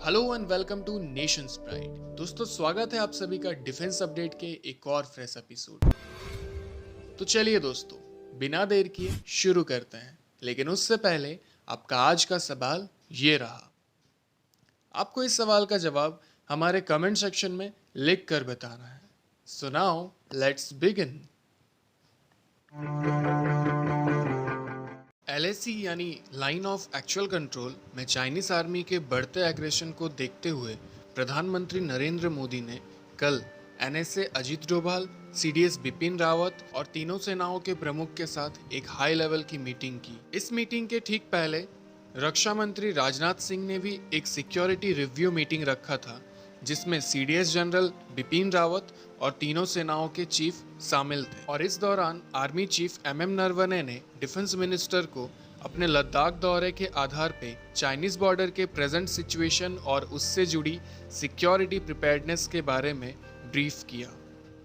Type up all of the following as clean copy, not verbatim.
Hello and welcome two nations pride. दोस्तों, स्वागत है आप सभी का डिफेंस अपडेट के एक और फ्रेश एपिसोड। तो चलिए दोस्तों, बिना देर किए शुरू करते हैं। लेकिन उससे पहले आपका आज का सवाल ये रहा। आपको इस सवाल का जवाब हमारे कमेंट सेक्शन में लिख कर बताना है। So now let's begin. LAC यानी लाइन ऑफ एक्चुअल कंट्रोल में चाइनीज आर्मी के बढ़ते एग्रेशन को देखते हुए प्रधानमंत्री नरेंद्र मोदी ने कल NSA अजीत डोभाल, CDS बिपिन रावत और तीनों सेनाओं के प्रमुख के साथ एक हाई लेवल की मीटिंग की। इस मीटिंग के ठीक पहले रक्षा मंत्री राजनाथ सिंह ने भी एक सिक्योरिटी रिव्यू मीटिंग रखा था, जिसमें CDS जनरल बिपिन रावत और तीनों सेनाओं के चीफ शामिल थे। और इस दौरान आर्मी चीफ MM नरवणे ने डिफेंस मिनिस्टर को अपने लद्दाख दौरे के आधार पे चाइनीज बॉर्डर के प्रेजेंट सिचुएशन और उससे जुड़ी सिक्योरिटी प्रिपेयर्डनेस के बारे में ब्रीफ किया।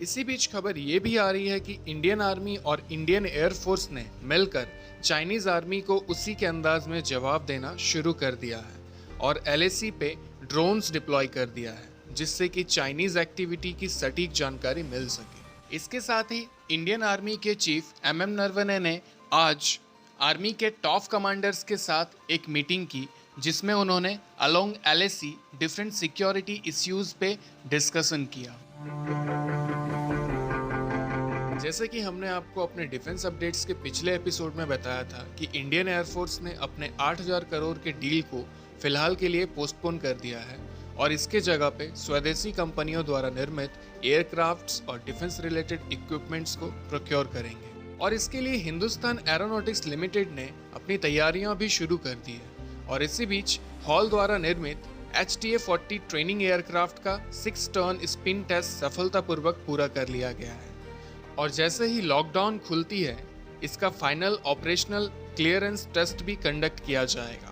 इसी बीच खबर ये भी आ रही है कि इंडियन आर्मी और इंडियन एयरफोर्स ने मिलकर चाइनीज आर्मी को उसी के अंदाज में जवाब देना शुरू कर दिया है और LAC पे ड्रोन्स डिप्लॉय कर दिया है, जिससे कि चाइनीज एक्टिविटी की सटीक जानकारी मिल सके। इसके साथ ही इंडियन आर्मी के चीफ MM नरवणे ने आज आर्मी के टॉप कमांडर्स के साथ एक मीटिंग की, जिसमें उन्होंने along LAC different security issues पे डिस्कशन किया। जैसे कि हमने आपको अपने डिफेंस अपडेट्स के पिछले एपिसोड में बताया था कि इंडियन एयरफोर्स ने अपने 8000 करोड़ के डील को फिलहाल के लिए पोस्टपोन कर दिया है और इसके जगह पे स्वदेशी कंपनियों द्वारा निर्मित एयरक्राफ्ट्स और डिफेंस रिलेटेड इक्विपमेंट्स को प्रोक्योर करेंगे। और इसके लिए हिंदुस्तान एरोनॉटिक्स लिमिटेड ने अपनी तैयारियां भी शुरू कर दी है। और इसी बीच हॉल द्वारा निर्मित HTA-40 ट्रेनिंग एयरक्राफ्ट का 6 टर्न स्पिन टेस्ट सफलतापूर्वक पूरा कर लिया गया है। और जैसे ही लॉकडाउन खुलती है, इसका फाइनल ऑपरेशनल क्लियरेंस टेस्ट भी कंडक्ट किया जाएगा।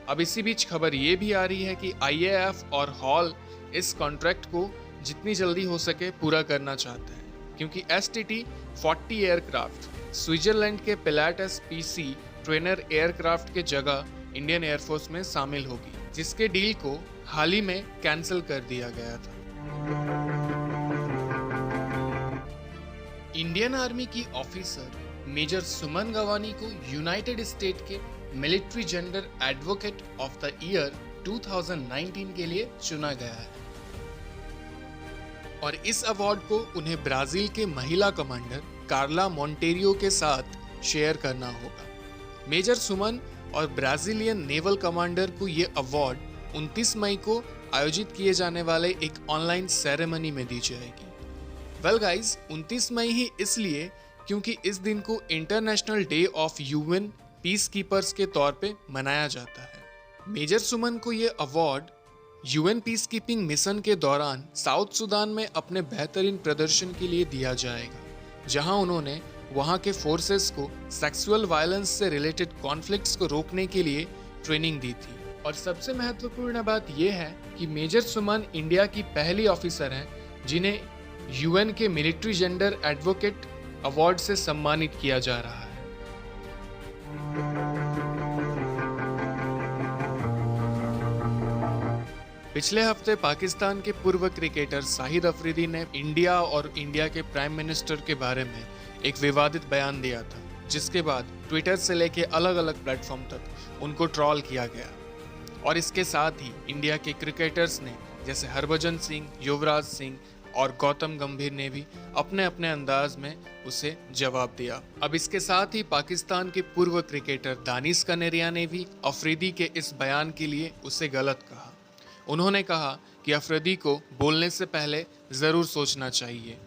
अब इसी बीच खबर ये भी आ रही है कि IAF और हॉल इस कॉन्ट्रैक्ट को जितनी जल्दी हो सके पूरा करना चाहते हैं, क्योंकि STT-40 एयरक्राफ्ट स्विट्जरलैंड के पिलाटस PC ट्रेनर एयरक्राफ्ट के जगह इंडियन एयरफोर्स में शामिल होगी, जिसके डील को हाल ही में कैंसिल कर दिया गया था। इंडियन आर्मी की ऑफिसर मेजर सुमन गवानी को यूनाइटेड स्टेट के military gender advocate of the year 2019 के लिए चुना गया है और इस अवार्ड को उन्हें ब्राजील के महिला कमांडर कार्ला मोंटेरियो के साथ शेयर करना होगा। मेजर सुमन और ब्राजीलियन नेवल कमांडर को ये अवार्ड 29 मई को आयोजित किए जाने वाले एक ऑनलाइन सेरेमनी में दी जाएगी। वेल गाइज, 29 मई ही इसलिए क्योंकि इस दिन को international day of UN peace keepers के तौर पे मनाया जाता है। मेजर सुमन को ये award UN peace keeping mission के दौरान साउथ सुदान में अपने बेहतरीन प्रदर्शन के लिए दिया जाएगा, जहां उन्होंने वहां के फोर्सेस को सेक्सुअल वायलेंस से रिलेटेड कॉन्फ्लिक्ट्स को रोकने के लिए ट्रेनिंग दी थी। और सबसे महत्वपूर्ण बात यह है कि मेजर सुमन इंडिया की पहली ऑफिसर हैं जिन्हें UN के मिलिट्री जेंडर एडवोकेट अवार्ड से सम्मानित किया जा रहा है। पिछले हफ्ते पाकिस्तान के पूर्व क्रिकेटर शाहिद अफरीदी ने इंडिया और इंडिया के प्राइम मिनिस्टर के बारे में एक विवादित बयान दिया था, जिसके बाद ट्विटर से लेके अलग अलग प्लेटफॉर्म तक उनको ट्रोल किया गया। और इसके साथ ही इंडिया के क्रिकेटर्स ने जैसे हरभजन सिंह, युवराज सिंह और गौतम गंभीर ने भी अपने अपने अंदाज में उसे जवाब दिया। अब इसके साथ ही पाकिस्तान के पूर्व क्रिकेटर दानिश कनेरिया ने भी अफरीदी के इस बयान के लिए उसे गलत कहा। उन्होंने कहा कि अफरीदी को बोलने से पहले ज़रूर सोचना चाहिए।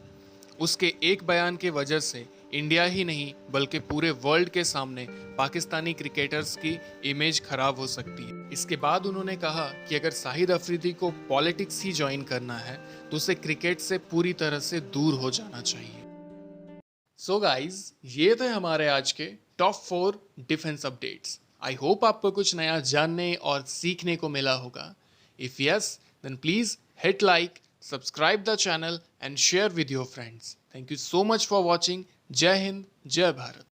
उसके एक बयान के वजह से इंडिया ही नहीं बल्कि पूरे वर्ल्ड के सामने पाकिस्तानी क्रिकेटर्स की इमेज खराब हो सकती है। इसके बाद उन्होंने कहा कि अगर शाहिद अफरीदी को पॉलिटिक्स ही ज्वाइन करना है तो उसे क्रिकेट से पूरी तरह से दूर हो जाना चाहिए। सो गाइज, ये थे हमारे आज के top 4 defence updates. I hope आपको कुछ नया जानने और सीखने को मिला होगा। If yes, then please hit like, subscribe the channel and share with your friends. Thank you so much for watching. Jai Hind, Jai Bharat.